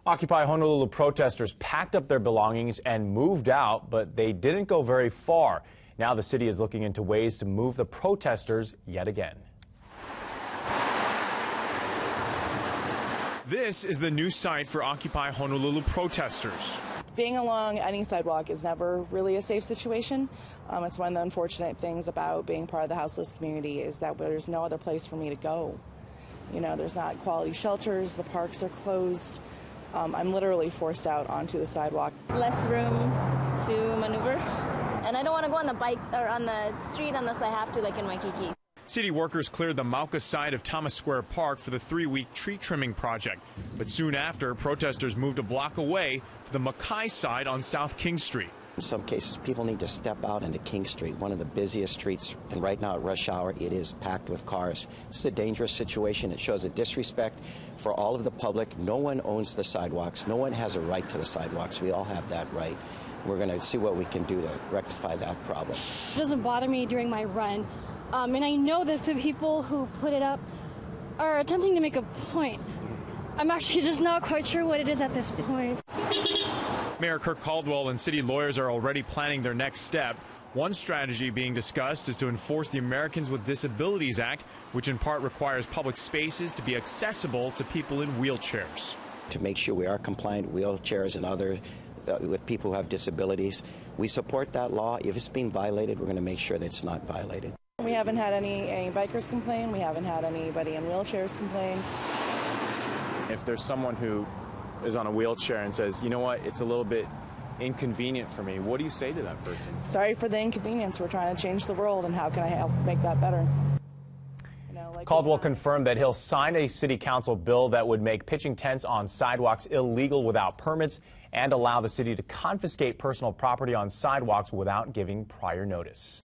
Occupy Honolulu protesters packed up their belongings and moved out, but they didn't go very far. Now the city is looking into ways to move the protesters yet again. This is the new site for Occupy Honolulu protesters. Being along any sidewalk is never really a safe situation. It's one of the unfortunate things about being part of the houseless community is that there's no other place for me to go. You know, there's not quality shelters, the parks are closed. I'm literally forced out onto the sidewalk. Less room to maneuver. And I don't want to go on the bike or on the street unless I have to, like in Waikiki. City workers cleared the Mauka side of Thomas Square Park for the 3-week tree trimming project. But soon after, protesters moved a block away to the Mackay side on South King Street. In some cases, people need to step out into King Street, one of the busiest streets, and right now at rush hour, it is packed with cars. This is a dangerous situation. It shows a disrespect for all of the public. No one owns the sidewalks. No one has a right to the sidewalks. We all have that right. We're going to see what we can do to rectify that problem. It doesn't bother me during my run, and I know that the people who put it up are attempting to make a point. I'm actually just not quite sure what it is at this point. Mayor KIRK Caldwell and city lawyers are already planning their next step. One strategy being discussed is to enforce the Americans with Disabilities Act, which in part requires public spaces to be accessible to people in wheelchairs. To make sure we are compliant with wheelchairs and other with people who have disabilities, we support that law. If it's being violated, we're going to make sure that it's not violated. We haven't had any bikers complain. We haven't had anybody in wheelchairs complain. If there's someone who is on a wheelchair and says, you know what, it's a little bit inconvenient for me, what do you say to that person? Sorry for the inconvenience. We're trying to change the world, and how can I help make that better? Caldwell confirmed that he'll sign a city council bill that would make pitching tents on sidewalks illegal without permits and allow the city to confiscate personal property on sidewalks without giving prior notice.